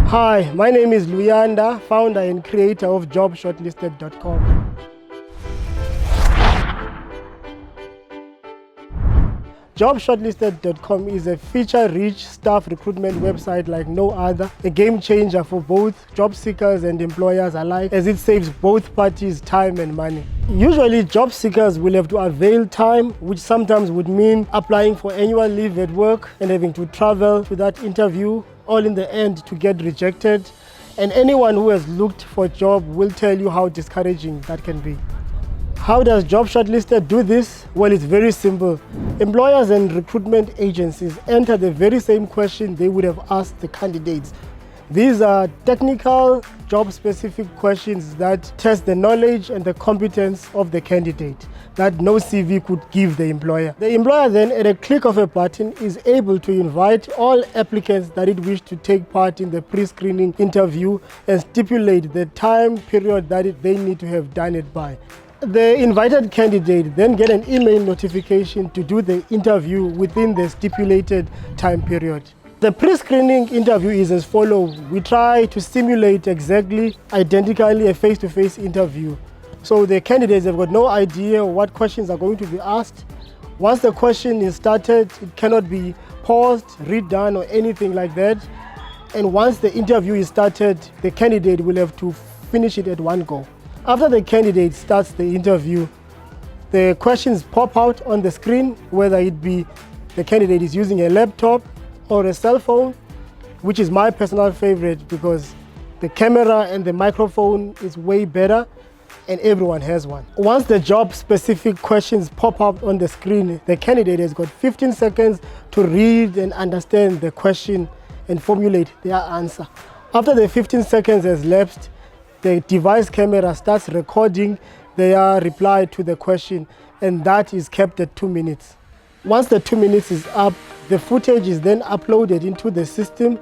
Hi, my name is Luyanda, founder and creator of Jobshortisted.com. Jobshortisted.com is a feature-rich staff recruitment website like no other, a game changer for both job seekers and employers alike, as it saves both parties time and money. Usually, job seekers will have to avail time, which sometimes would mean applying for annual leave at work and having to travel to that interview, all in the end to get rejected. And anyone who has looked for a job will tell you how discouraging that can be. How does Jobshortisted do this? Well, it's very simple. Employers and recruitment agencies enter the very same question they would have asked the candidates. These are technical, job-specific questions that test the knowledge and the competence of the candidate that no CV could give the employer. The employer then, at a click of a button, is able to invite all applicants that it wish to take part in the pre-screening interview and stipulate the time period that they need to have done it by. The invited candidate then get an email notification to do the interview within the stipulated time period. The pre-screening interview is as follows. We try to simulate exactly, identically a face-to-face interview. So the candidates have got no idea what questions are going to be asked. Once the question is started, it cannot be paused, redone, or anything like that. And once the interview is started, the candidate will have to finish it at one go. After the candidate starts the interview, the questions pop out on the screen, whether it be the candidate is using a laptop or a cell phone, which is my personal favorite because the camera and the microphone is way better and everyone has one. Once the job-specific questions pop up on the screen, the candidate has got 15 seconds to read and understand the question and formulate their answer. After the 15 seconds has lapsed, the device camera starts recording their reply to the question, and that is kept at 2 minutes. Once the 2 minutes is up, the footage is then uploaded into the system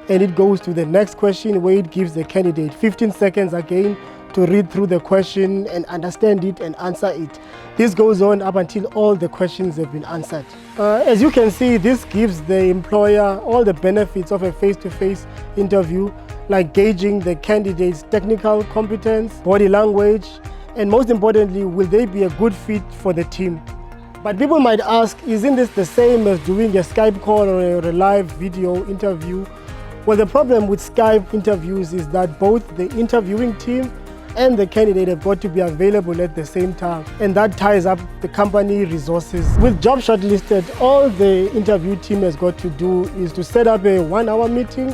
and it goes to the next question where it gives the candidate 15 seconds again to read through the question and understand it and answer it. This goes on up until all the questions have been answered. As you can see, this gives the employer all the benefits of a face-to-face interview, like gauging the candidate's technical competence, body language, and most importantly, will they be a good fit for the team? But people might ask, isn't this the same as doing a Skype call or a live video interview? Well, the problem with Skype interviews is that both the interviewing team and the candidate have got to be available at the same time, and that ties up the company resources. With Jobshortisted, all the interview team has got to do is to set up a 1-hour meeting,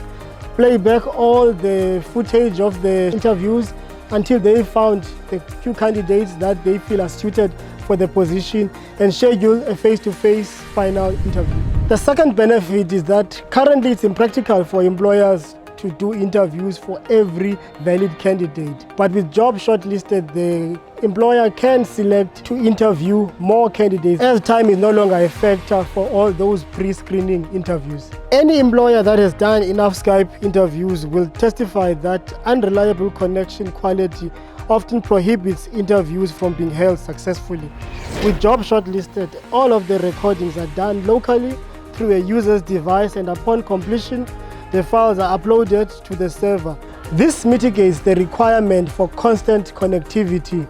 play back all the footage of the interviews until they found the few candidates that they feel are suited for the position and schedule a face-to-face final interview. The second benefit is that currently it's impractical for employers to do interviews for every valid candidate. But with Jobshortisted, the employer can select to interview more candidates as time is no longer a factor for all those pre-screening interviews. Any employer that has done enough Skype interviews will testify that unreliable connection quality often prohibits interviews from being held successfully. With Jobshortisted, all of the recordings are done locally through a user's device, and upon completion, the files are uploaded to the server. This mitigates the requirement for constant connectivity,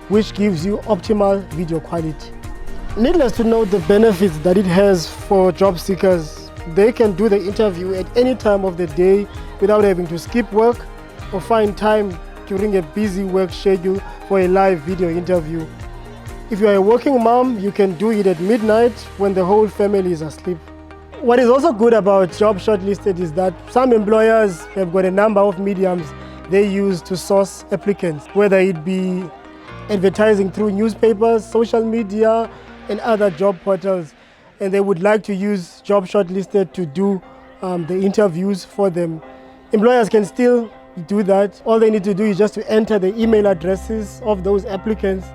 which gives you optimal video quality. Needless to note the benefits that it has for job seekers. They can do the interview at any time of the day without having to skip work or find time during a busy work schedule for a live video interview. If you are a working mom, you can do it at midnight when the whole family is asleep. What is also good about Jobshortisted is that some employers have got a number of mediums they use to source applicants, whether it be advertising through newspapers, social media, and other job portals. And they would like to use Jobshortisted to do the interviews for them. Employers can still do that. All they need to do is just to enter the email addresses of those applicants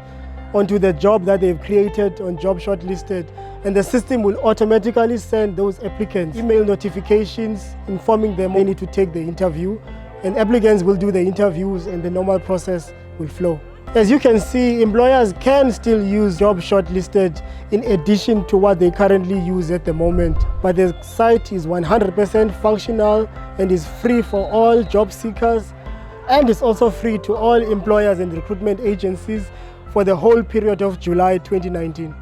onto the job that they've created on Jobshortisted, and the system will automatically send those applicants email notifications informing them they need to take the interview, and applicants will do the interviews and the normal process will flow. As you can see, employers can still use Jobshortisted in addition to what they currently use at the moment. But the site is 100% functional and is free for all job seekers, and it's also free to all employers and recruitment agencies for the whole period of July 2019.